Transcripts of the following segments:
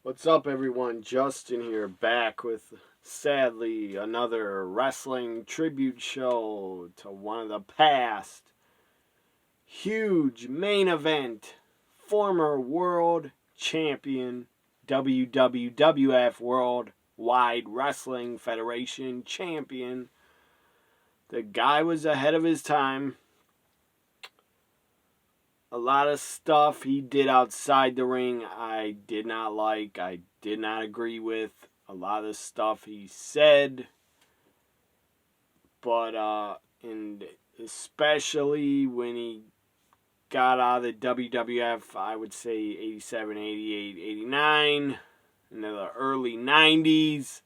What's up, everyone? Justin here, back with sadly another wrestling tribute show to one of the past. Huge main event, former world champion, WWF Worldwide Wrestling Federation champion. The guy was ahead of his time. A lot of stuff he did outside the ring I did not like. I did not agree with a lot of the stuff he said. And especially when he got out of the WWF, I would say 87, 88, 89, into the early 90s.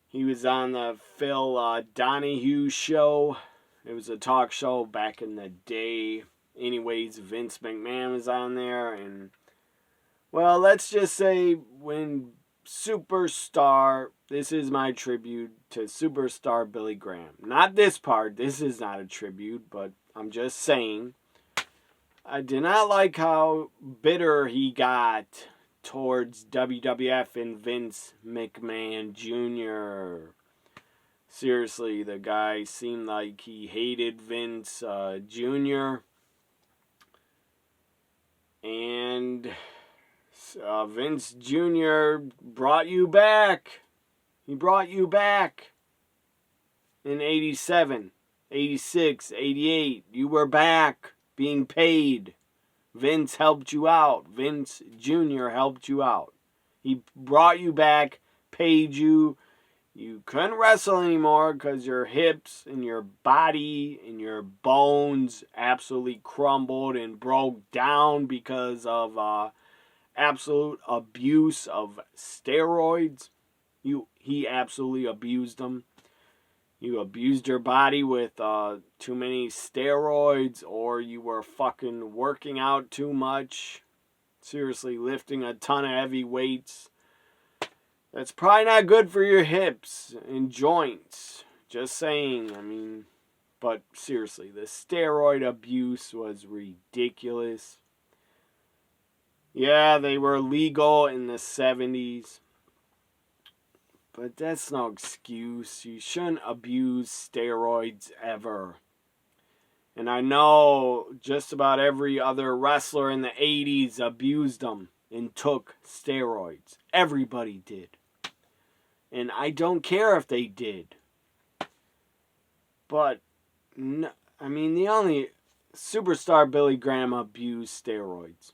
He was on the Phil Donahue show. It was a talk show back in the day. Anyways, Vince McMahon was on there, and well, let's just say when this is my tribute to superstar Billy Graham. Not this part, this is not a tribute, but I'm just saying, I did not like how bitter he got towards WWF and Vince McMahon Jr. Seriously, the guy seemed like he hated Vince Jr. And Vince Jr. brought you back. He brought you back in 87, 86, 88. You were back being paid. Vince helped you out. Vince Jr. helped you out. He brought you back, paid you. You couldn't wrestle anymore because your hips and your body and your bones absolutely crumbled and broke down because of absolute abuse of steroids. He absolutely abused them. You abused your body with too many steroids, or you were fucking working out too much. Seriously, lifting a ton of heavy weights. That's probably not good for your hips and joints. Just saying, but seriously, the steroid abuse was ridiculous. Yeah, they were legal in the 70s. But that's no excuse. You shouldn't abuse steroids ever. And I know just about every other wrestler in the 80s abused them and took steroids. Everybody did. And I don't care if they did. But, the only superstar Billy Graham abused steroids.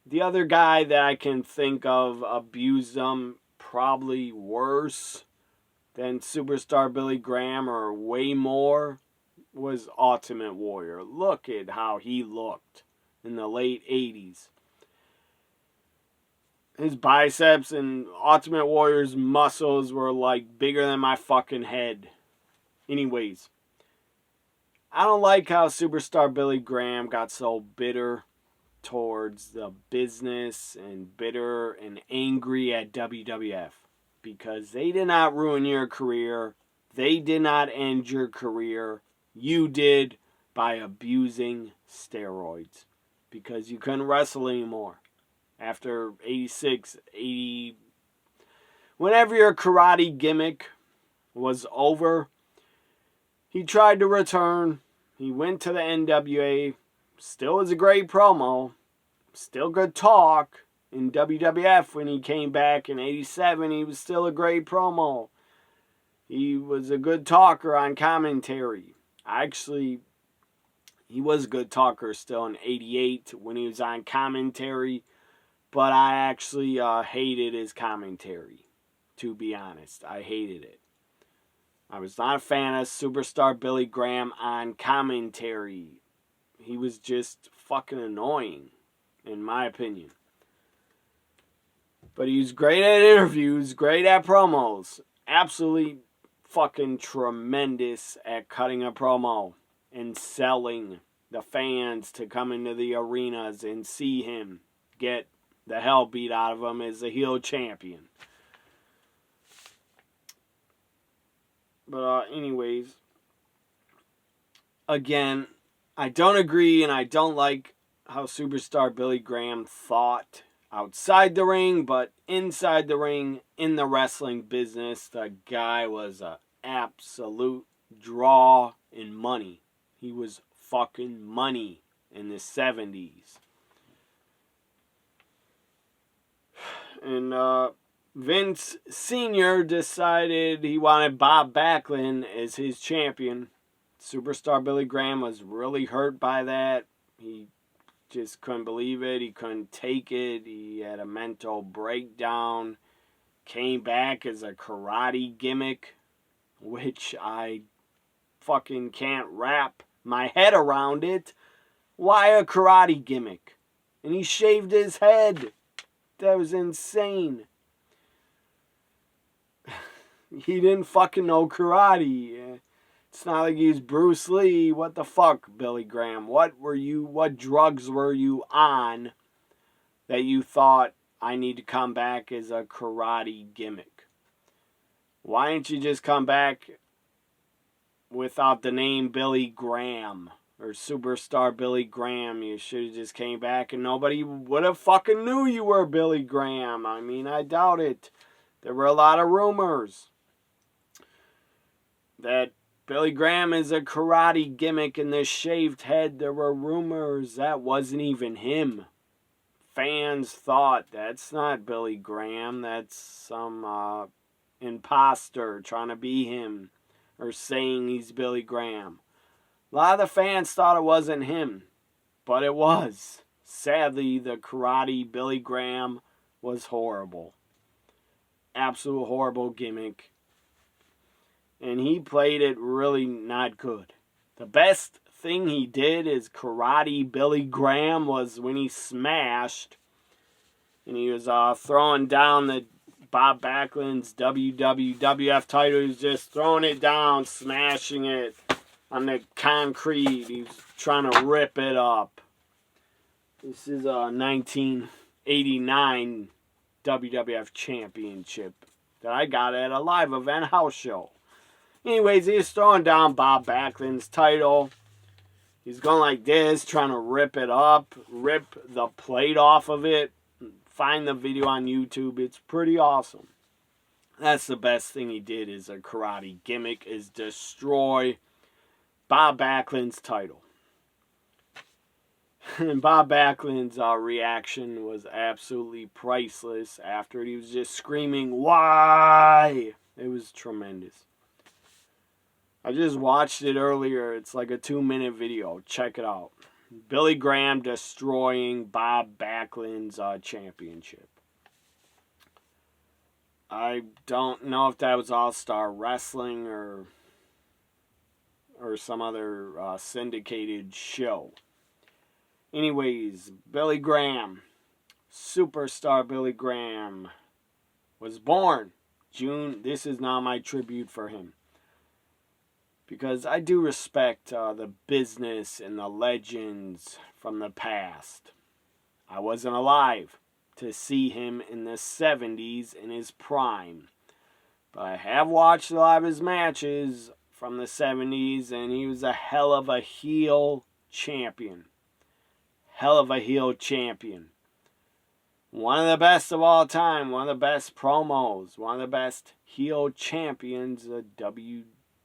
The other guy that I can think of abused them probably worse than superstar Billy Graham, or way more, was Ultimate Warrior. Look at how he looked in the late 80s. His biceps and Ultimate Warrior's muscles were like bigger than my fucking head. Anyways, I don't like how superstar Billy Graham got so bitter towards the business and bitter and angry at WWF, because they did not ruin your career. They did not end your career. You did, by abusing steroids, because you couldn't wrestle anymore. After 86, 80, whenever your karate gimmick was over, he tried to return. He went to the NWA. Still was a great promo. Still good talk. In WWF, when he came back in 87, he was still a great promo. He was a good talker on commentary. Actually, he was a good talker still in 88 when he was on commentary. But I actually hated his commentary, to be honest. I hated it. I was not a fan of superstar Billy Graham on commentary. He was just fucking annoying, in my opinion. But he was great at interviews, great at promos. Absolutely fucking tremendous at cutting a promo and selling the fans to come into the arenas and see him get the hell beat out of him as a heel champion. But anyways, again, I don't agree and I don't like how superstar Billy Graham thought outside the ring, but inside the ring, in the wrestling business, the guy was an absolute draw in money. He was fucking money in the 70s. And Vince Sr. decided he wanted Bob Backlund as his champion. Superstar Billy Graham was really hurt by that. He just couldn't believe it. He couldn't take it. He had a mental breakdown. Came back as a karate gimmick, which I fucking can't wrap my head around it. Why a karate gimmick? And he shaved his head. That was insane. He didn't fucking know karate. It's not like he's Bruce Lee. What the fuck, Billy Graham? What drugs were you on that you thought I need to come back as a karate gimmick? Why didn't you just come back without the name Billy Graham? Or Superstar Billy Graham? You should have just came back and nobody would have fucking knew you were Billy Graham. I mean, I doubt it. There were a lot of rumors that Billy Graham is a karate gimmick and this shaved head. There were rumors that wasn't even him. Fans thought that's not Billy Graham. That's some imposter trying to be him or saying he's Billy Graham. A lot of the fans thought it wasn't him, but it was. Sadly, the karate Billy Graham was horrible. Absolute horrible gimmick. And he played it really not good. The best thing he did as karate Billy Graham was when he smashed and he was throwing down the Bob Backlund's WWF title. He was just throwing it down, smashing it on the concrete. He was trying to rip it up. This is a 1989 WWF Championship that I got at a live event house show. Anyways, he's throwing down Bob Backlund's title. He's going like this, trying to rip it up, rip the plate off of it. Find the video on YouTube. It's pretty awesome. That's the best thing he did as a karate gimmick, is destroy Bob Backlund's title. And Bob Backlund's reaction was absolutely priceless after he was just screaming, "Why?" It was tremendous. I just watched it earlier. It's like a 2-minute video. Check it out. Billy Graham destroying Bob Backlund's championship. I don't know if that was All-Star Wrestling or some other syndicated show. Anyways, Billy Graham, Superstar Billy Graham, was born June. This is now my tribute for him, because I do respect the business and the legends from the past. I wasn't alive to see him in the 70s in his prime, but I have watched a lot of his matches from the 70s, and he was a hell of a heel champion. Hell of a heel champion. One of the best of all time, one of the best promos, one of the best heel champions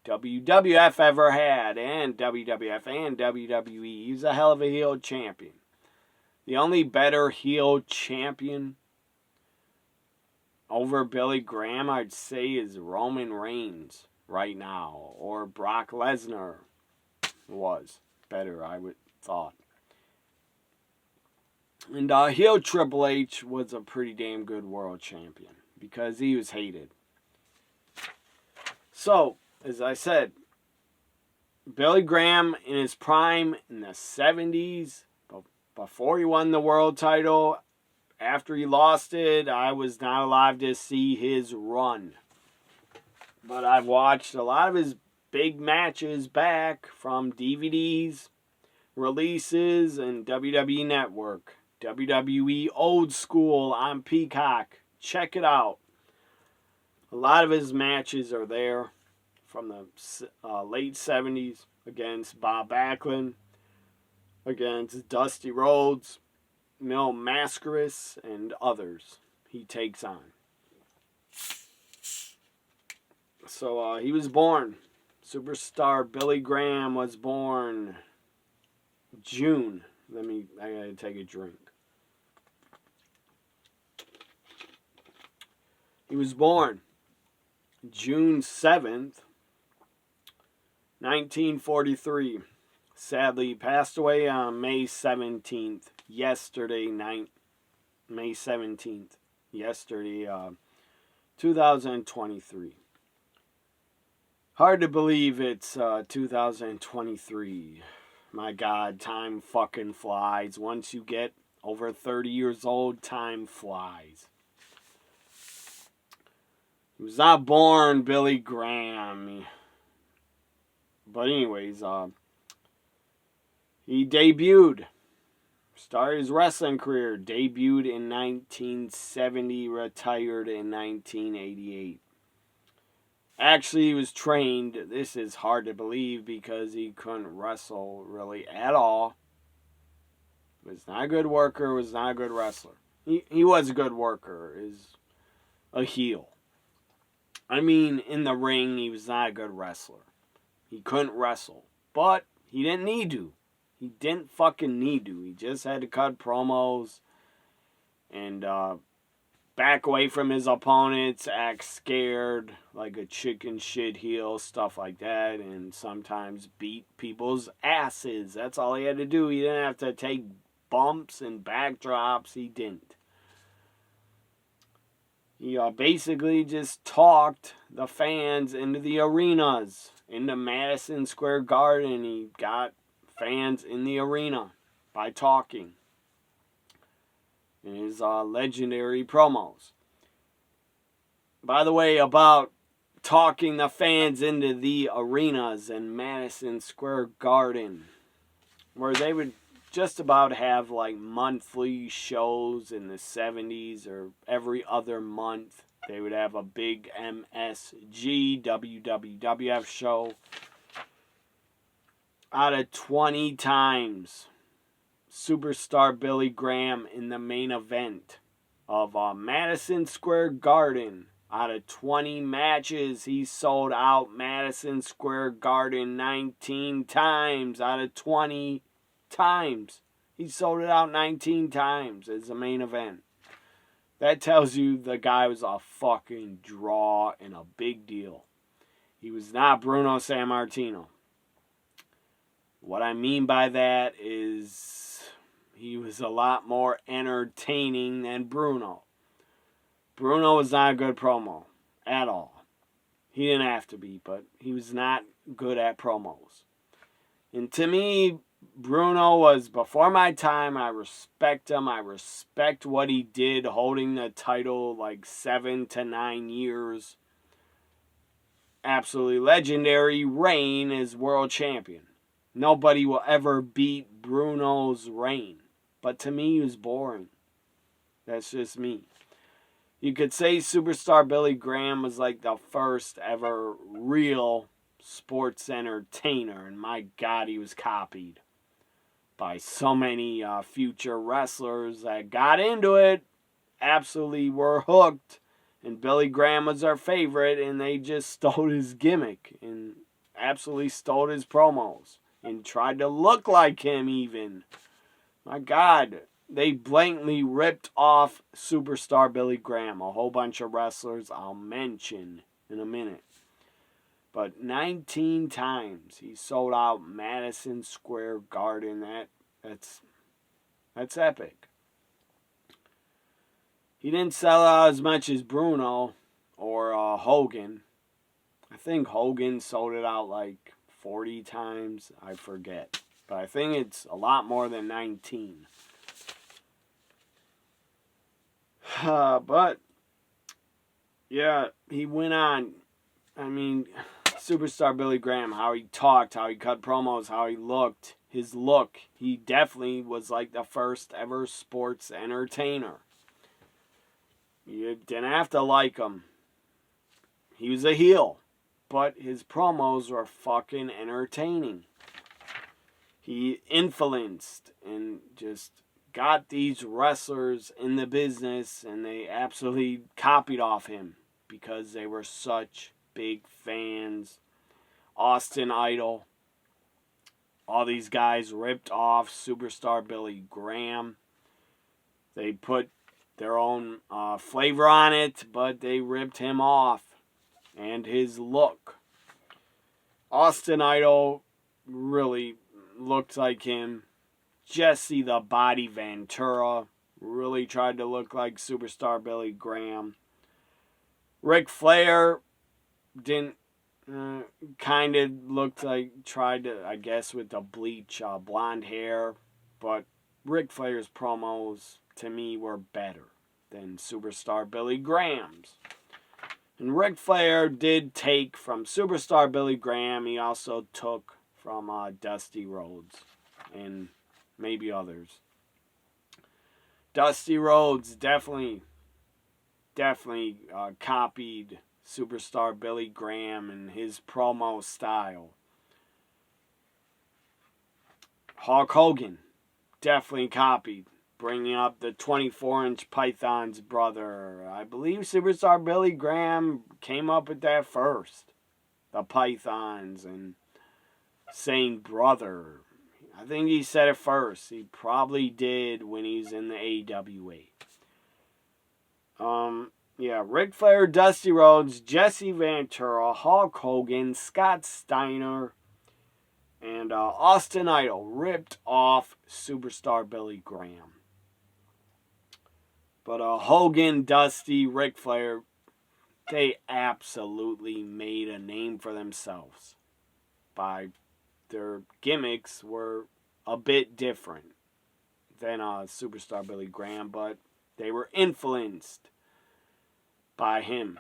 WWF ever had, and WWF and WWE. He was a hell of a heel champion. The only better heel champion over Billy Graham, I'd say, is Roman Reigns right now, or Brock Lesnar was better, I would thought. And heel Triple H was a pretty damn good world champion because he was hated. So, as I said, Billy Graham in his prime in the 70s, before he won the world title, after he lost it, I was not alive to see his run. But I've watched a lot of his big matches back from DVDs, releases, and WWE Network. WWE Old School on Peacock. Check it out. A lot of his matches are there from the late 70s against Bob Backlund, against Dusty Rhodes, Mil Mascaris, and others he takes on. So he was born. Superstar Billy Graham was born June. I gotta take a drink. He was born June 7th, 1943. Sadly, he passed away on May 17th. Yesterday night. May 17th. Yesterday, 2023. Hard to believe it's 2023. My God, time fucking flies. Once you get over 30 years old, time flies. He was not born Billy Graham. But anyways, he started his wrestling career, debuted in 1970, retired in 1988. Actually, he was trained. This is hard to believe because he couldn't wrestle really at all. Was not a good worker, was not a good wrestler. He was a good worker, is a heel. I mean, in the ring, he was not a good wrestler. He couldn't wrestle. But he didn't need to. He didn't fucking need to. He just had to cut promos and back away from his opponents, act scared like a chicken shit heel, stuff like that, and sometimes beat people's asses. That's all he had to do. He didn't have to take bumps and backdrops. He didn't. He basically just talked the fans into the arenas, into Madison Square Garden. He got fans in the arena by talking in his legendary promos. By the way, about talking the fans into the arenas in Madison Square Garden, where they would just about have like monthly shows in the 70s, or every other month they would have a big MSG WWF show. Out of 20 times, Superstar Billy Graham in the main event of Madison Square Garden, out of 20 matches, he sold out Madison Square Garden 19 times. Out of 20 times, he sold it out 19 times as the main event. That tells you the guy was a fucking draw and a big deal. He was not Bruno Sammartino. What I mean by that is he was a lot more entertaining than Bruno. Bruno was not a good promo at all. He didn't have to be, but he was not good at promos. And to me, Bruno was before my time. I respect him. I respect what he did, holding the title like 7 to 9 years. Absolutely legendary reign as world champion. Nobody will ever beat Bruno's reign. But to me, he was boring. That's just me. You could say Superstar Billy Graham was like the first ever real sports entertainer. And my God, he was copied by so many future wrestlers that got into it. Absolutely were hooked. And Billy Graham was their favorite. And they just stole his gimmick. And absolutely stole his promos. And tried to look like him even. My God. They blatantly ripped off Superstar Billy Graham. A whole bunch of wrestlers I'll mention in a minute. But 19 times he sold out Madison Square Garden. That's epic. He didn't sell out as much as Bruno or Hogan. I think Hogan sold it out like 40 times. I forget. But I think it's a lot more than 19. But, yeah, he went on. I mean, Superstar Billy Graham, how he talked, how he cut promos, how he looked, his look. He definitely was like the first ever sports entertainer. You didn't have to like him. He was a heel, but his promos were fucking entertaining. He influenced and just got these wrestlers in the business, and they absolutely copied off him because they were such big fans. Austin Idol. All these guys ripped off Superstar Billy Graham. They put their own flavor on it, but they ripped him off and his look. Austin Idol really looked like him. Jesse the Body Ventura really tried to look like Superstar Billy Graham. Ric Flair didn't, kind of looked like, tried to, I guess, with the bleach blonde hair, but Ric Flair's promos to me were better than Superstar Billy Graham's. And Ric Flair did take from Superstar Billy Graham. He also took from Dusty Rhodes and maybe others. Dusty Rhodes definitely copied Superstar Billy Graham and his promo style. Hulk Hogan definitely copied, bringing up the 24-inch Python's brother. I believe Superstar Billy Graham came up with that first. The Pythons and saying brother. I think he said it first. He probably did when he's in the AWA. Yeah, Ric Flair, Dusty Rhodes, Jesse Ventura, Hulk Hogan, Scott Steiner, and Austin Idol ripped off Superstar Billy Graham. But Hogan, Dusty, Ric Flair, they absolutely made a name for themselves. By their gimmicks were a bit different than Superstar Billy Graham, but they were influenced by him.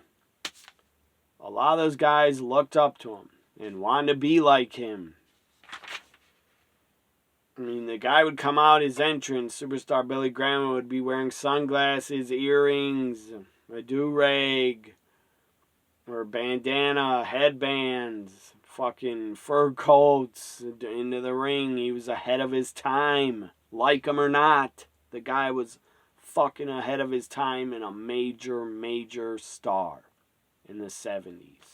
A lot of those guys looked up to him and wanted to be like him. I mean, the guy would come out his entrance, Superstar Billy Graham would be wearing sunglasses, earrings, a do-rag, or bandana, headbands, fucking fur coats into the ring. He was ahead of his time. Like him or not, the guy was fucking ahead of his time and a major star in the 70s.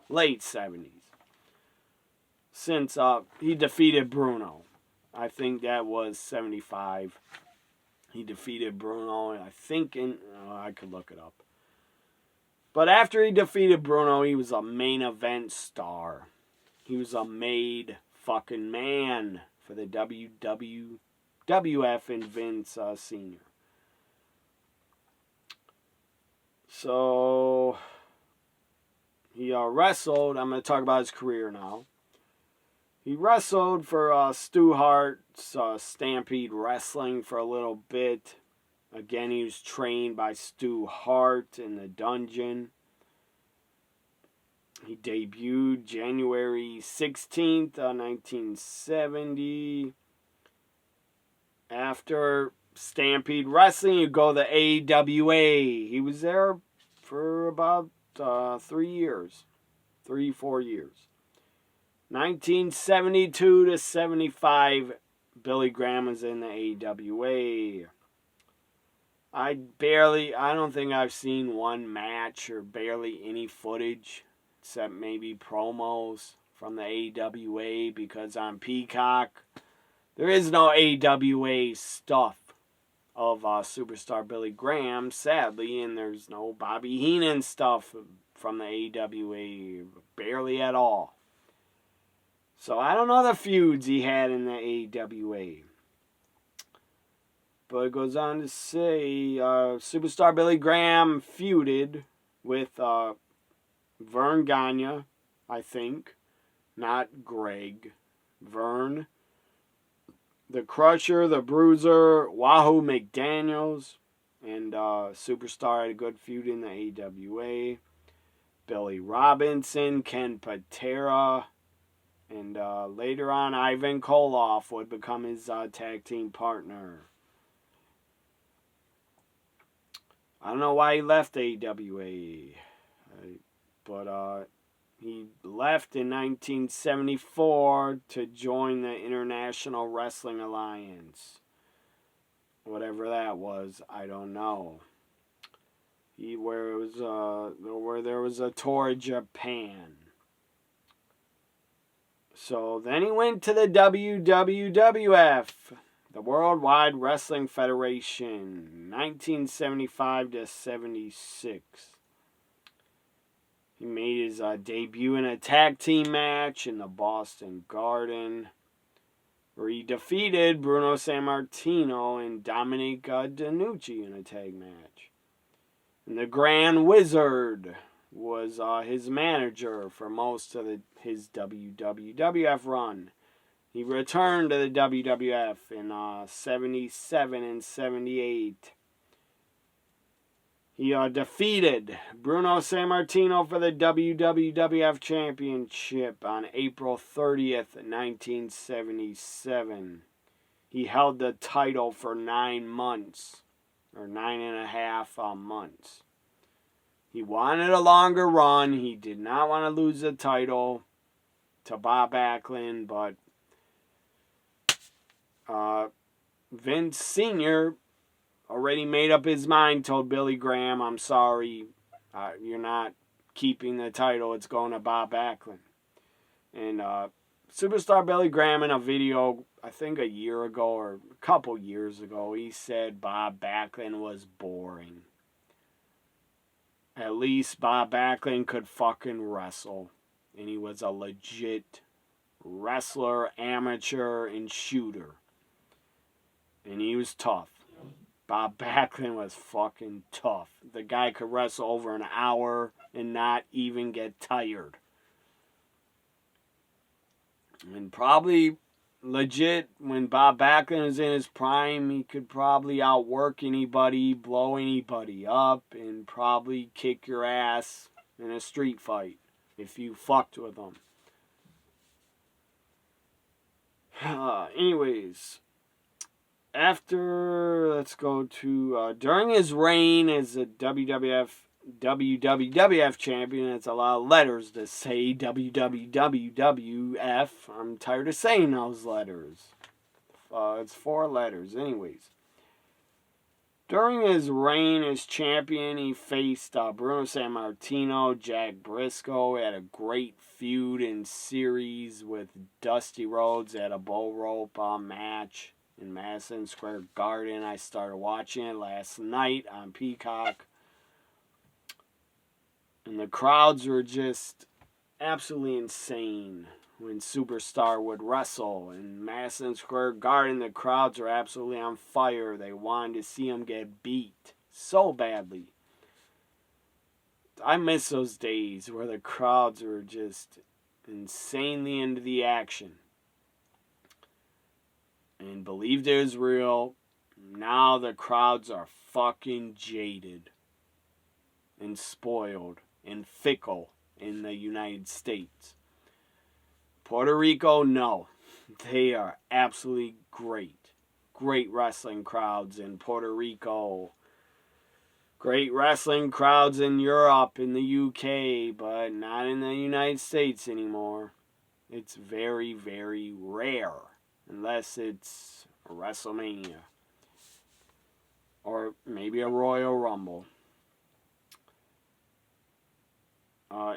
Late 70s. Since he defeated Bruno. I think that was 75. He defeated Bruno, I think I could look it up. But after he defeated Bruno, he was a main event star. He was a made fucking man for the WWF and Vince Sr. So, he wrestled. I'm going to talk about his career now. He wrestled for Stu Hart's Stampede Wrestling for a little bit. Again, he was trained by Stu Hart in the Dungeon. He debuted January 16th, 1970. After Stampede Wrestling, you go to the AWA. He was there for about 4 years. 1972 to 75, Billy Graham was in the AWA. I don't think I've seen one match or barely any footage, except maybe promos from the AWA, because on Peacock, there is no AWA stuff of Superstar Billy Graham, sadly, and there's no Bobby Heenan stuff from the AWA, barely at all. So I don't know the feuds he had in the AWA. But it goes on to say, Superstar Billy Graham feuded with Vern Gagne, I think. Not Greg. Vern. The Crusher, the Bruiser, Wahoo McDaniels. And Superstar had a good feud in the AWA. Billy Robinson, Ken Patera. And later on, Ivan Koloff would become his tag team partner. I don't know why he left AWA. But he left in 1974 to join the International Wrestling Alliance. whatever that was, I don't know. Where there was a tour of Japan. So then he went to the WWF, the Worldwide Wrestling Federation, 1975 to 76. He made his debut in a tag team match in the Boston Garden, where he defeated Bruno Sammartino and Dominic DeNucci in a tag match. And the Grand Wizard was his manager for most of his WWF run. He returned to the WWF in 77 and 78. He defeated Bruno Sammartino for the WWF Championship on April 30th, 1977. He held the title for 9 months, or 9.5 months. He wanted a longer run. He did not want to lose the title to Bob Backlund, but Vince Sr. already made up his mind, told Billy Graham, I'm sorry, you're not keeping the title. It's going to Bob Backlund. And Superstar Billy Graham, in a video, I think a year ago or a couple years ago, he said Bob Backlund was boring. At least Bob Backlund could fucking wrestle. And he was a legit wrestler, amateur, and shooter. And he was tough. Bob Backlund was fucking tough. The guy could wrestle over an hour and not even get tired. And probably legit, when Bob Backlund was in his prime, he could probably outwork anybody, blow anybody up, and probably kick your ass in a street fight if you fucked with him. Anyways, let's go to, during his reign as a WWF champion, it's a lot of letters to say WWF. I'm tired of saying those letters. It's 4 letters. Anyways, during his reign as champion, he faced Bruno Sammartino, Jack Briscoe, had a great feud and series with Dusty Rhodes at a bull rope match in Madison Square Garden. I started watching it last night on Peacock. And the crowds were just absolutely insane when Superstar would wrestle. In Madison Square Garden, the crowds were absolutely on fire. They wanted to see him get beat so badly. I miss those days where the crowds were just insanely into the action and believed it was real. Now the crowds are fucking jaded and spoiled and fickle in the United States. Puerto Rico, no. They are absolutely great. Great wrestling crowds in Puerto Rico. Great wrestling crowds in Europe, in the UK, but not in the United States anymore. It's very, very rare. Unless it's a WrestleMania. Or maybe a Royal Rumble.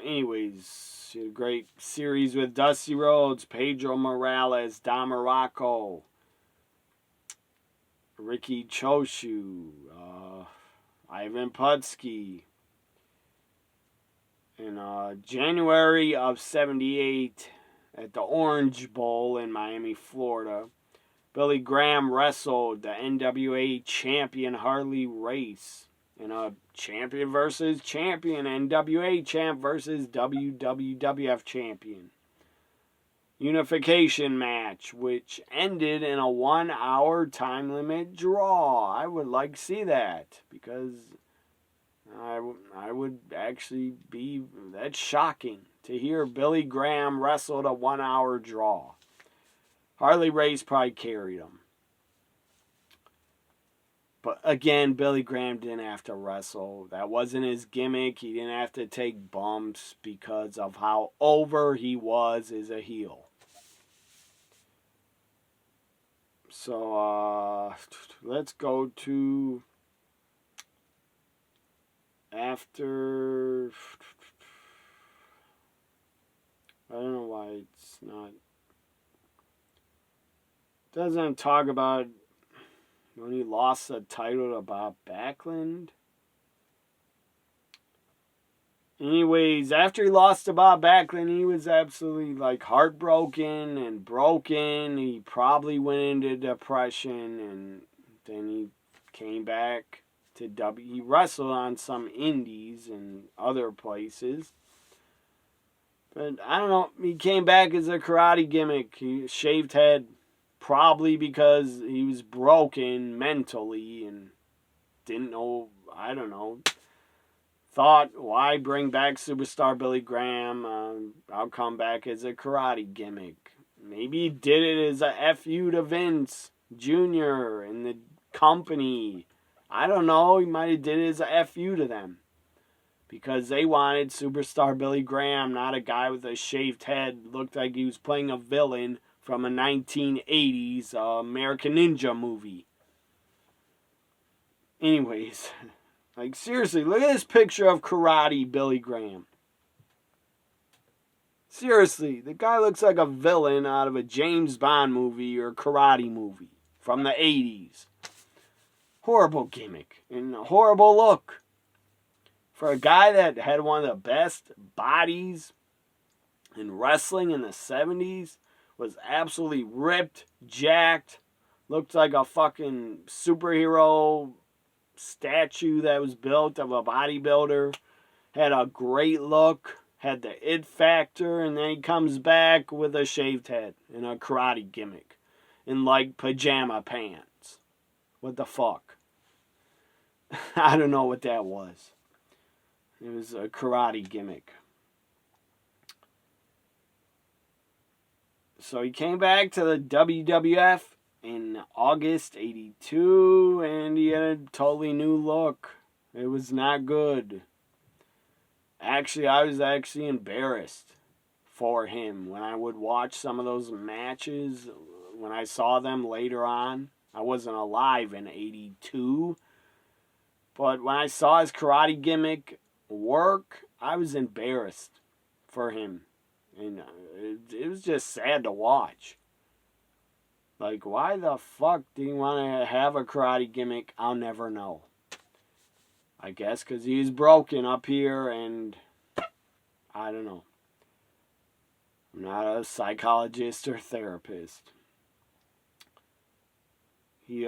Anyways, a great series with Dusty Rhodes, Pedro Morales, Don Muraco, Ricky Choshu, Ivan Putski. In January of 78, at the Orange Bowl in Miami, Florida, Billy Graham wrestled the NWA champion Harley Race in a champion versus champion, NWA champ versus WWF champion unification match, which ended in a 1-hour time limit draw. I would like to see that, because I would actually be, that's shocking to hear Billy Graham wrestled a 1-hour draw. Harley Race probably carried him. But again, Billy Graham didn't have to wrestle. That wasn't his gimmick. He didn't have to take bumps because of how over he was as a heel. So, let's go to after. I don't know why it's not. Doesn't talk about when he lost the title to Bob Backlund. Anyways, after he lost to Bob Backlund, he was absolutely like heartbroken and broken. He probably went into depression, and then he came back to He wrestled on some indies and other places. But I don't know, he came back as a karate gimmick. He shaved head, probably because he was broken mentally and didn't know, I don't know. Thought, why bring back Superstar Billy Graham? I'll come back as a karate gimmick. Maybe he did it as a FU to Vince Jr. and the company. I don't know. He might have did it as a FU to them. Because they wanted Superstar Billy Graham, not a guy with a shaved head. Looked like he was playing a villain from a 1980s American Ninja movie. Anyways... Like, seriously, look at this picture of karate Billy Graham. Seriously, the guy looks like a villain out of a James Bond movie or karate movie from the 80s. Horrible gimmick and a horrible look. For a guy that had one of the best bodies in wrestling in the 70s, was absolutely ripped, jacked, looked like a fucking superhero statue that was built of a bodybuilder, had a great look, had the it factor, and then he comes back with a shaved head and a karate gimmick in like pajama pants. What the fuck? I don't know what that was. It was a karate gimmick. So he came back to the WWF in August 82, and he had a totally new look. It was not good. Actually, I was actually embarrassed for him when I would watch some of those matches. When I saw them later on, I wasn't alive in 82, but when I saw his karate gimmick work, I was embarrassed for him. And it was just sad to watch. Like, why the fuck do you want to have a karate gimmick? I'll never know. I guess because he's broken up here and I don't know. I'm not a psychologist or therapist. He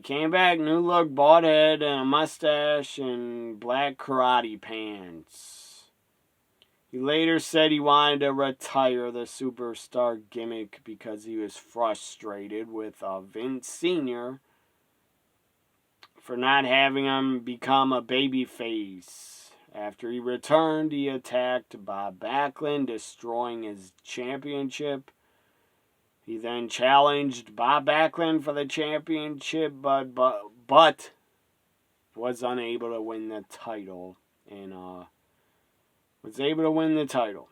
came back, new look, bald head, and a mustache, and black karate pants. He later said he wanted to retire the superstar gimmick because he was frustrated with Vince Sr. for not having him become a babyface. After he returned, he attacked Bob Backlund, destroying his championship. He then challenged Bob Backlund for the championship, but was unable to win the title. And was able to win the title.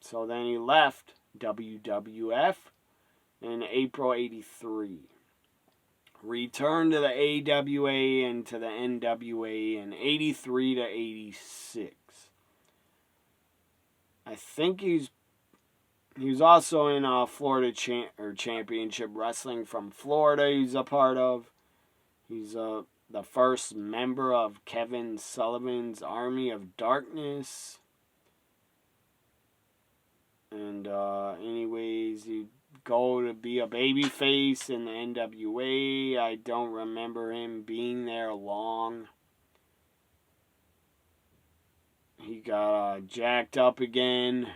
So then he left WWF in April 83. Returned to the AWA and to the NWA in 83 to 86. I think he was also in Florida Championship Wrestling from Florida he's a part of. He's the first member of Kevin Sullivan's Army of Darkness. And anyways, he'd go to be a babyface in the NWA. I don't remember him being there long. He got jacked up again.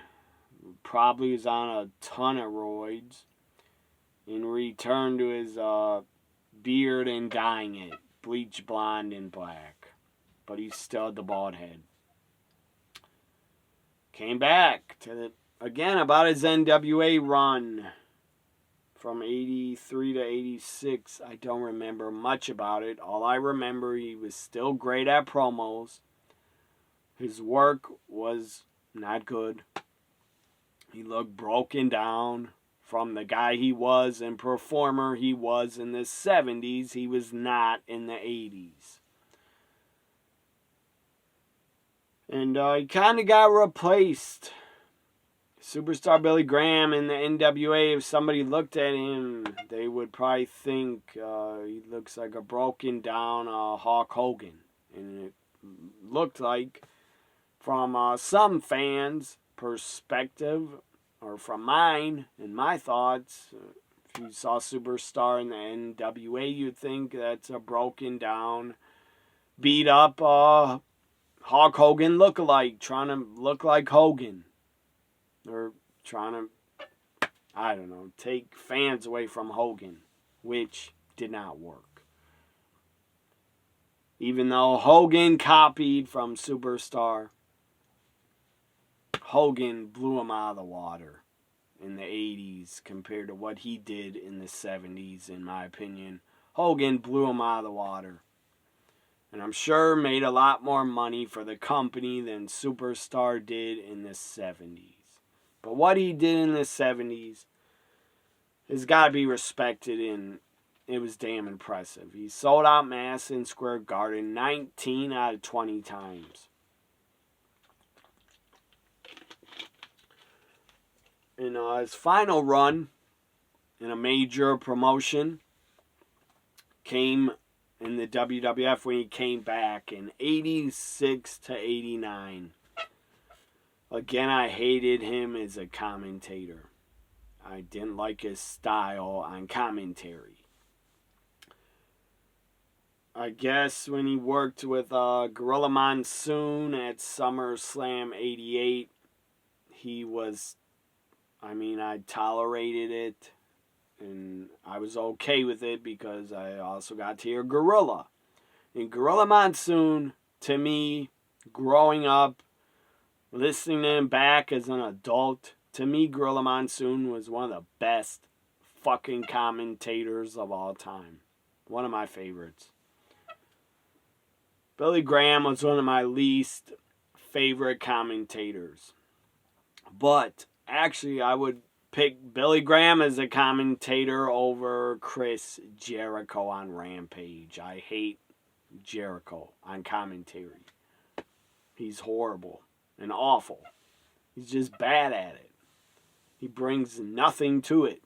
Probably was on a ton of roids. And returned to his beard and dyeing it. Bleach blonde and black. But he still had the bald head. Came back to again about his NWA run from 83 to 86. I don't remember much about it. All I remember, he was still great at promos. His work was not good. He looked broken down from the guy he was and performer he was in the 70s. He was not in the 80s. And he kind of got replaced. Superstar Billy Graham in the NWA, if somebody looked at him, they would probably think he looks like a broken down Hulk Hogan. And it looked like, from some fans' perspective, or from mine and my thoughts, if you saw Superstar in the NWA, you'd think that's a broken down, beat up Hulk Hogan lookalike, trying to look like Hogan. Or trying to, I don't know, take fans away from Hogan, which did not work. Even though Hogan copied from Superstar, Hogan blew him out of the water in the 80s compared to what he did in the 70s, in my opinion. Hogan blew him out of the water. And I'm sure made a lot more money for the company than Superstar did in the 70s. But what he did in the 70s has got to be respected, and it was damn impressive. He sold out Madison Square Garden 19 out of 20 times. And his final run in a major promotion came in the WWF when he came back in 86 to 89. Again, I hated him as a commentator. I didn't like his style on commentary. I guess when he worked with Gorilla Monsoon at SummerSlam 88, he was, I tolerated it. And I was okay with it because I also got to hear Gorilla. And Gorilla Monsoon, to me, growing up, listening to him back as an adult, to me, Gorilla Monsoon was one of the best fucking commentators of all time. One of my favorites. Billy Graham was one of my least favorite commentators. But, actually, I would pick Billy Graham as a commentator over Chris Jericho on Rampage. I hate Jericho on commentary. He's horrible. And awful. He's just bad at it. He brings nothing to it.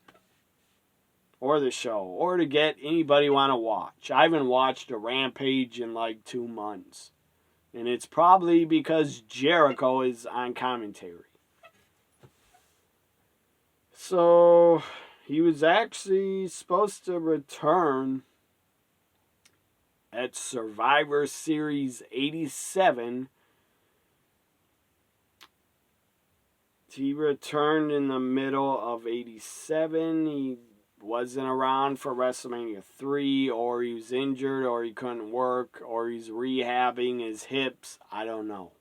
Or the show. Or to get anybody want to watch. I haven't watched a Rampage in like 2 months. And it's probably because Jericho is on commentary. So, he was actually supposed to return at Survivor Series 87. He returned in the middle of 87. He wasn't around for WrestleMania 3, or he was injured, or he couldn't work, or he's rehabbing his hips. I don't know.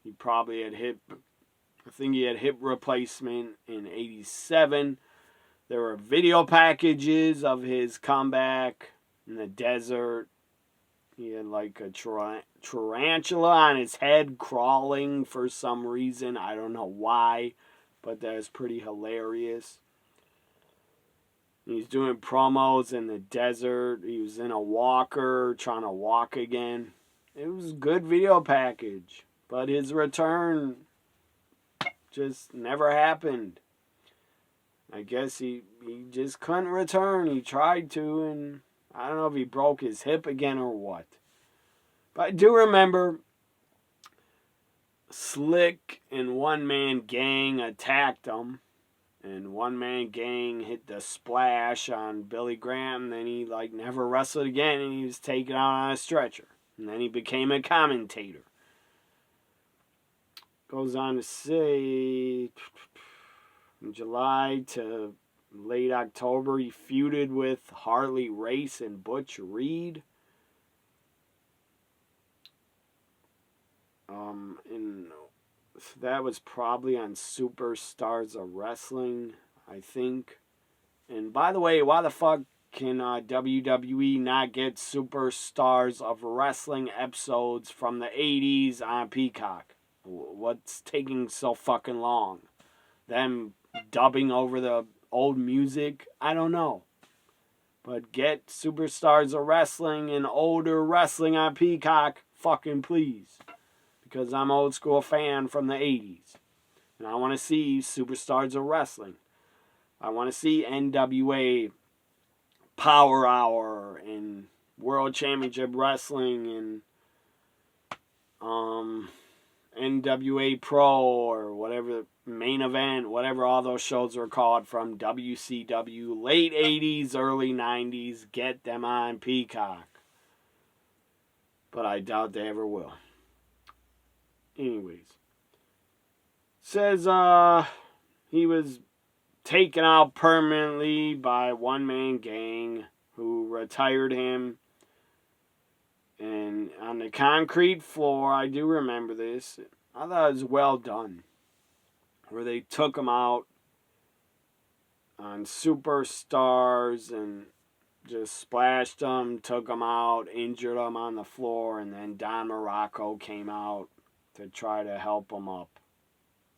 He probably had hip replacement in 87. There were video packages of his comeback in the desert. He had like a tarantula on his head crawling for some reason. I don't know why, but that was pretty hilarious. He's doing promos in the desert. He was in a walker trying to walk again. It was a good video package, but his return just never happened. I guess he just couldn't return. He tried to, and I don't know if he broke his hip again or what. But I do remember Slick and One Man Gang attacked him. And One Man Gang hit the splash on Billy Graham. Then he never wrestled again, and he was taken out on a stretcher. And then he became a commentator. Goes on to say, in July to late October, he feuded with Harley Race and Butch Reed. And that was probably on Superstars of Wrestling, I think. And by the way, why the fuck can WWE not get Superstars of Wrestling episodes from the 80s on Peacock? What's taking so fucking long? Them dubbing over the old music. I don't know. But get Superstars of Wrestling and older wrestling on Peacock, fucking please. Because I'm an old school fan from the 80s. And I want to see Superstars of Wrestling. I want to see NWA Power Hour and World Championship Wrestling and NWA Pro or whatever, Main Event, whatever all those shows were called from WCW, late 80s, early 90s. Get them on Peacock. But I doubt they ever will. Anyways. Says he was taken out permanently by one-man gang who retired him. And on the concrete floor, I do remember this. I thought it was well done. Where they took him out on Superstars and just splashed him, took him out, injured him on the floor, and then Don Morocco came out to try to help him up.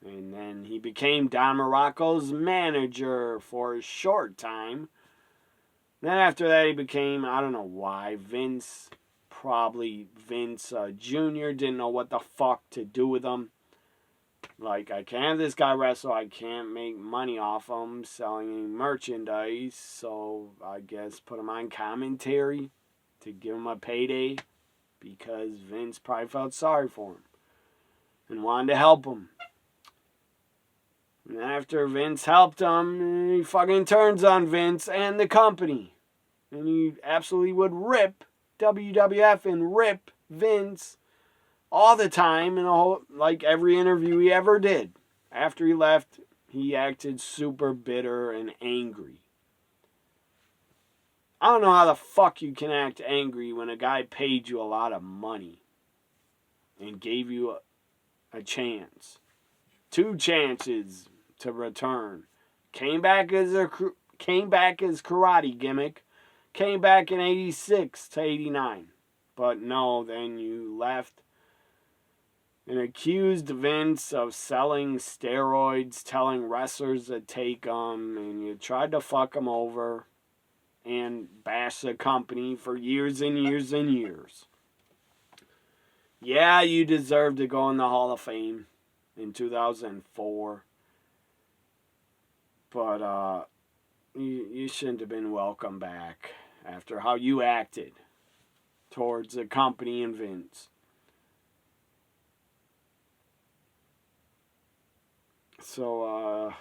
And then he became Don Morocco's manager for a short time. Then after that he became, I don't know why, Vince Jr. didn't know what the fuck to do with him. Like, I can't have this guy wrestle, I can't make money off him selling merchandise, so I guess put him on commentary to give him a payday because Vince probably felt sorry for him and wanted to help him. And after Vince helped him, he fucking turns on Vince and the company. And he absolutely would rip WWF and rip Vince all the time in like every interview he ever did. After he left, he acted super bitter and angry. I don't know how the fuck you can act angry when a guy paid you a lot of money and gave you a chance. 2 chances to return. Came back as karate gimmick. Came back in 86 to 89. But no, then you left and accused Vince of selling steroids, telling wrestlers to take them, and you tried to fuck him over and bash the company for years and years and years. Yeah, you deserve to go in the Hall of Fame in 2004. But you shouldn't have been welcome back after how you acted towards the company and Vince. So,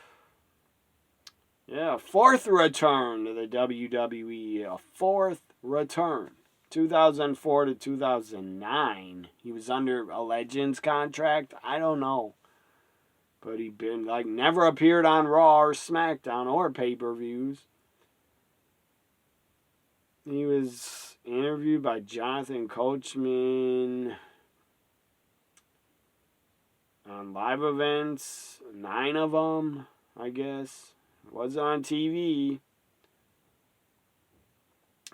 yeah, 4th return to the WWE. A 4th return. 2004 to 2009. He was under a Legends contract. I don't know. But he been never appeared on Raw or SmackDown or pay-per-views. He was interviewed by Jonathan Coachman on live events, 9 of them, I guess. It wasn't on TV.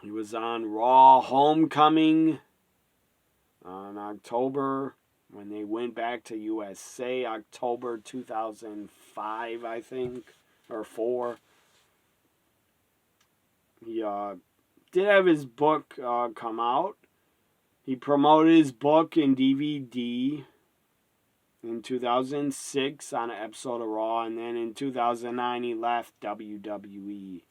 He was on Raw Homecoming on October when they went back to USA, October 2005, I think, or 4. He did have his book come out. He promoted his book in DVD in 2006 on an episode of Raw, and then in 2009 he left WWE.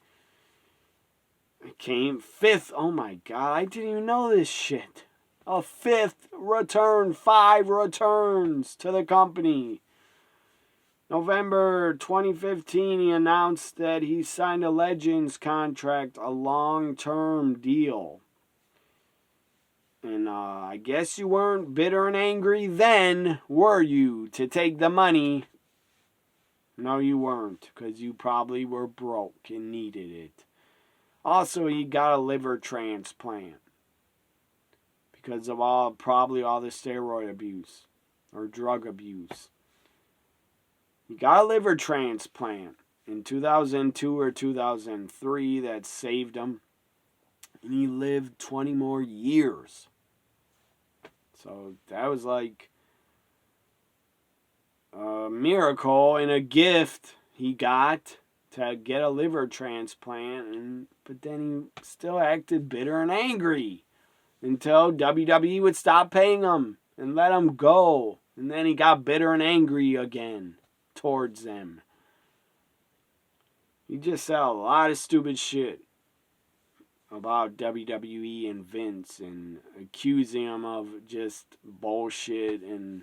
It came 5th, oh my god, I didn't even know this shit. A 5th return, 5 returns to the company. November 2015, he announced that he signed a Legends contract, a long-term deal. And I guess you weren't bitter and angry then, were you, to take the money? No, you weren't, because you probably were broke and needed it. Also, he got a liver transplant because of probably all the steroid abuse or drug abuse. He got a liver transplant in 2002 or 2003 that saved him. And he lived 20 more years. So that was like a miracle and a gift he got to get a liver transplant, but then he still acted bitter and angry until WWE would stop paying him and let him go. And then he got bitter and angry again towards them. He just said a lot of stupid shit about WWE and Vince and accusing him of just bullshit and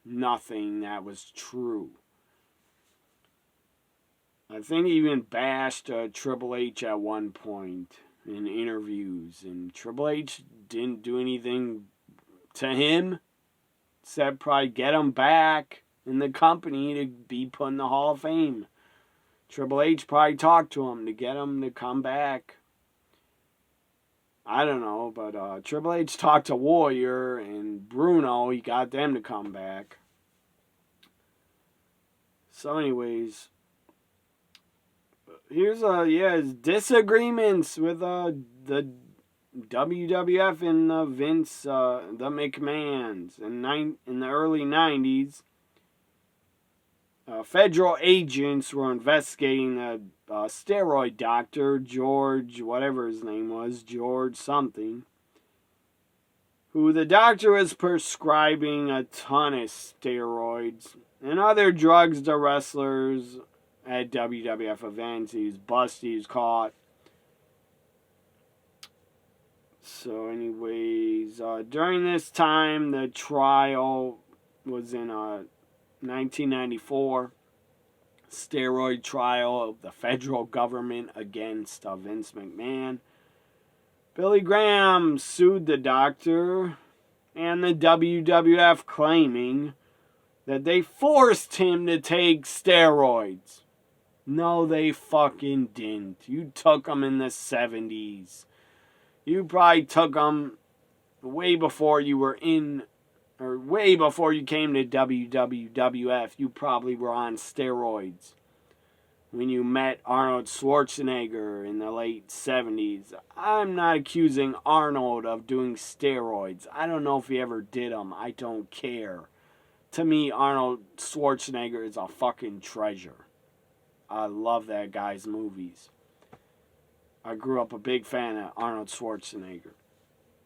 nothing that was true. I think he even bashed Triple H at one point in interviews, and Triple H didn't do anything to him except probably get him back in the company to be put in the Hall of Fame. Triple H probably talked to him to get him to come back. I don't know, but Triple H talked to Warrior and Bruno. He got them to come back. So anyways, here's his disagreements with the WWF and Vince, the McMahons. In the early 90s, federal agents were investigating the steroid doctor, George, whatever his name was, George something, who the doctor was prescribing a ton of steroids and other drugs to wrestlers at WWF events. He was busted, he was caught. So anyways, during this time, the trial was in 1994, steroid trial of the federal government against Vince McMahon. Billy Graham sued the doctor and the WWF, claiming that they forced him to take steroids. No, they fucking didn't. You took them in the 70s. You probably took them way before you were in, or way before you came to WWF. You probably were on steroids when you met Arnold Schwarzenegger in the late 70s. I'm not accusing Arnold of doing steroids. I don't know if he ever did them. I don't care. To me, Arnold Schwarzenegger is a fucking treasure. I love that guy's movies. I grew up a big fan of Arnold Schwarzenegger.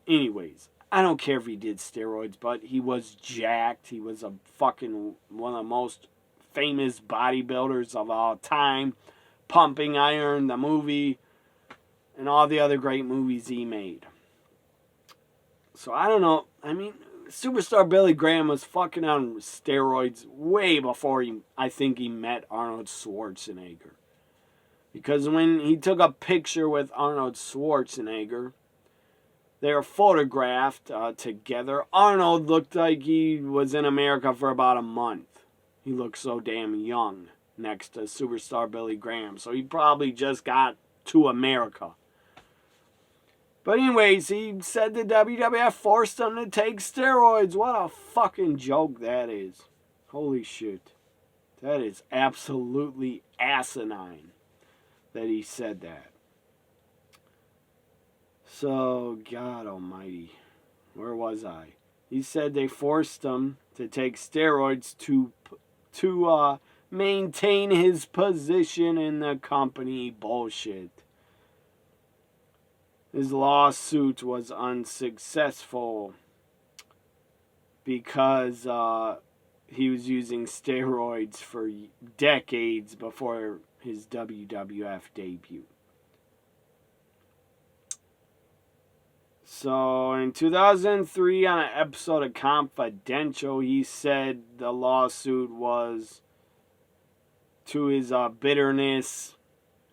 Anyways, I don't care if he did steroids, but he was jacked. He was a fucking one of the most famous bodybuilders of all time. Pumping Iron, the movie, and all the other great movies he made. So I don't know. I mean, Superstar Billy Graham was fucking on steroids way before I think he met Arnold Schwarzenegger. Because when he took a picture with Arnold Schwarzenegger, they were photographed together. Arnold looked like he was in America for about a month. He looked so damn young next to Superstar Billy Graham. So he probably just got to America. But anyways, he said the WWF forced him to take steroids. What a fucking joke that is. Holy shit. That is absolutely asinine that he said that. So, God almighty. Where was I? He said they forced him to take steroids to maintain his position in the company. Bullshit. His lawsuit was unsuccessful because he was using steroids for decades before his WWF debut. So in 2003, on an episode of Confidential, he said the lawsuit was to his bitterness,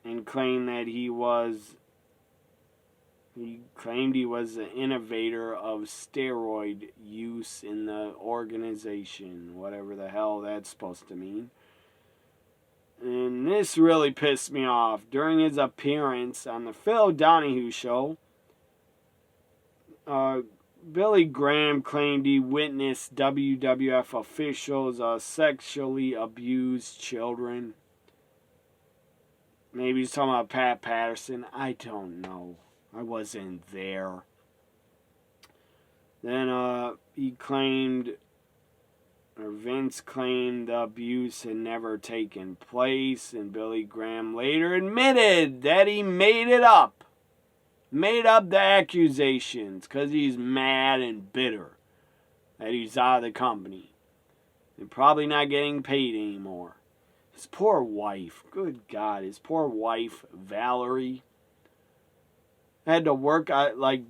and claimed that he claimed he was the innovator of steroid use in the organization, whatever the hell that's supposed to mean. And this really pissed me off. During his appearance on the Phil Donahue Show, Billy Graham claimed he witnessed WWF officials sexually abuse children. Maybe he's talking about Pat Patterson. I don't know. I wasn't there. Then he claimed Vince claimed the abuse had never taken place, and Billy Graham later admitted that he made it up. Made up the accusations because he's mad and bitter that he's out of the company and probably not getting paid anymore. His poor wife, good God, his poor wife, Valerie, had to work like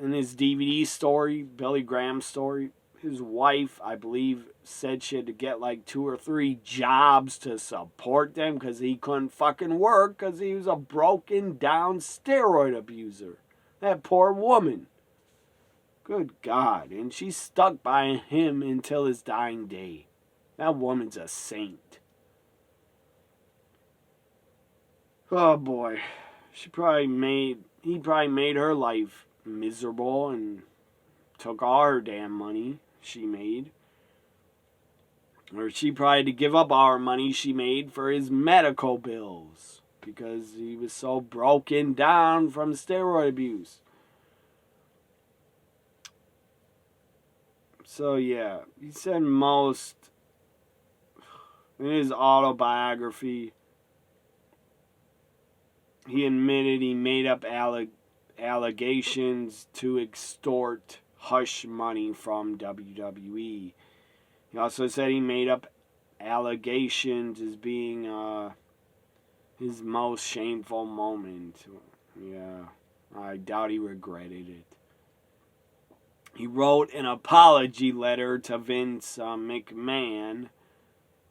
in his DVD story, Billy Graham's story. His wife, I believe, said she had to get like 2 or 3 jobs to support them because he couldn't fucking work because he was a broken down steroid abuser. That poor woman. Good God. And she stuck by him until his dying day. That woman's a saint. Oh boy. He probably made her life miserable and took all her damn money she made. Or she probably had to give up all her money she made for his medical bills because he was so broken down from steroid abuse. So yeah, he said most in his autobiography. He admitted he made up allegations to extort hush money from WWE. He also said he made up allegations as being his most shameful moment. Yeah, I doubt he regretted it. He wrote an apology letter to Vince McMahon,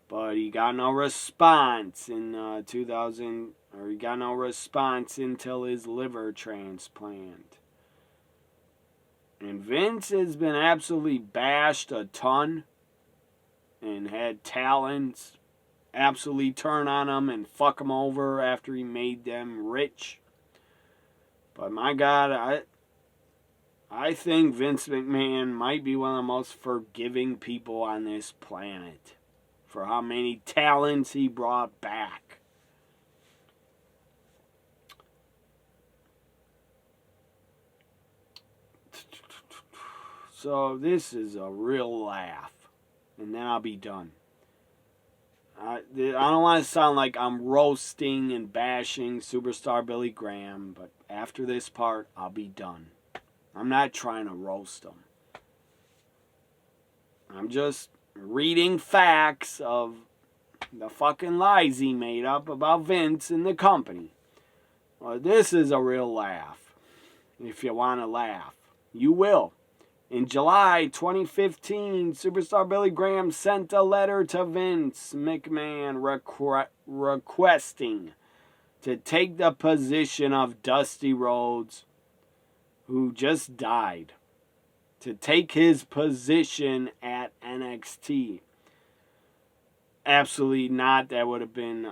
but he got no response in 2000. Or he got no response until his liver transplant. And Vince has been absolutely bashed a ton and had talents absolutely turn on him and fuck him over after he made them rich. But my God, I think Vince McMahon might be one of the most forgiving people on this planet for how many talents he brought back. So this is a real laugh, and then I'll be done. I don't want to sound like I'm roasting and bashing Superstar Billy Graham, but after this part, I'll be done. I'm not trying to roast him. I'm just reading facts of the fucking lies he made up about Vince and the company. Well, this is a real laugh. If you want to laugh, you will. In July 2015, Superstar Billy Graham sent a letter to Vince McMahon requesting to take the position of Dusty Rhodes, who just died, to take his position at NXT. Absolutely not. That would have been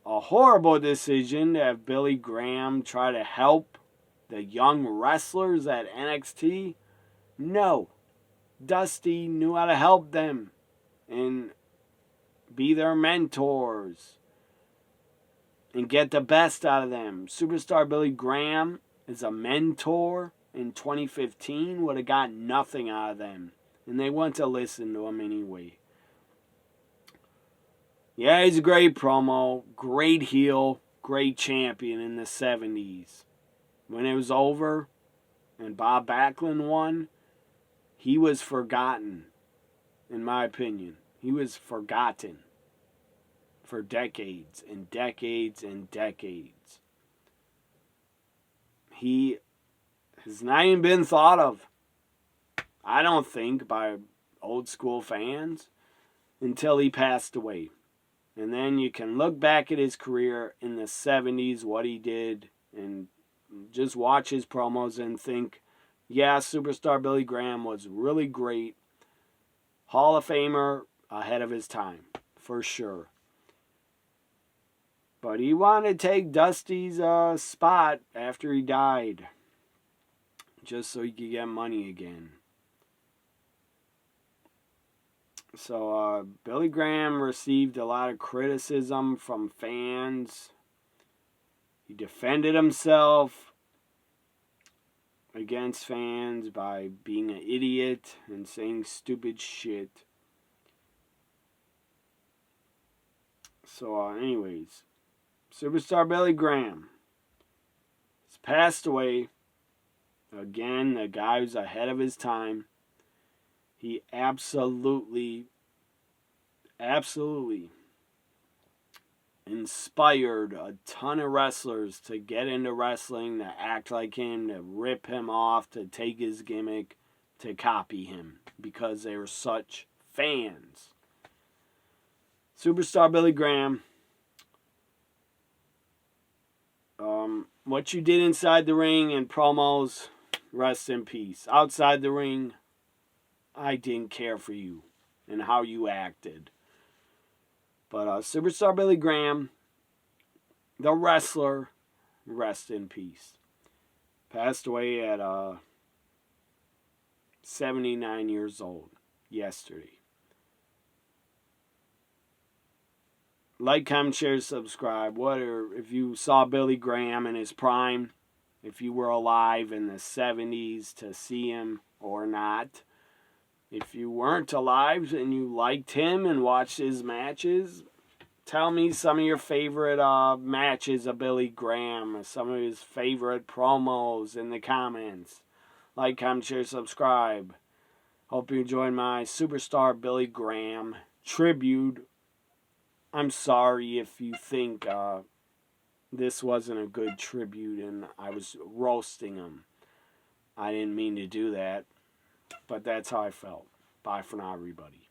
a horrible decision to have Billy Graham try to help the young wrestlers at NXT. No, Dusty knew how to help them and be their mentors and get the best out of them. Superstar Billy Graham as a mentor in 2015 would have got nothing out of them, and they want to listen to him anyway. Yeah, he's a great promo, great heel, great champion in the 70s. When it was over and Bob Backlund won, he was forgotten, in my opinion. He was forgotten for decades and decades and decades. He has not even been thought of, I don't think, by old school fans until he passed away. And then you can look back at his career in the 70s, what he did, and just watch his promos and think, yeah, Superstar Billy Graham was really great. Hall of Famer ahead of his time, for sure. But he wanted to take Dusty's spot after he died, just so he could get money again. So Billy Graham received a lot of criticism from fans. He defended himself against fans by being an idiot and saying stupid shit. So, anyways, Superstar Billy Graham has passed away. Again, the guy who's ahead of his time. He absolutely inspired a ton of wrestlers to get into wrestling, to act like him, to rip him off, to take his gimmick, to copy him, because they were such fans. Superstar Billy Graham, what you did inside the ring and promos, rest in peace. Outside the ring, I didn't care for you and how you acted. But Superstar Billy Graham, the wrestler, rest in peace. Passed away at 79 years old yesterday. Like, comment, share, subscribe. If you saw Billy Graham in his prime, if you were alive in the 70s to see him or not. If you weren't alive and you liked him and watched his matches, tell me some of your favorite matches of Billy Graham, some of his favorite promos in the comments. Like, comment, share, subscribe. Hope you enjoyed my Superstar Billy Graham tribute. I'm sorry if you think this wasn't a good tribute and I was roasting him. I didn't mean to do that, but that's how I felt. Bye for now, everybody.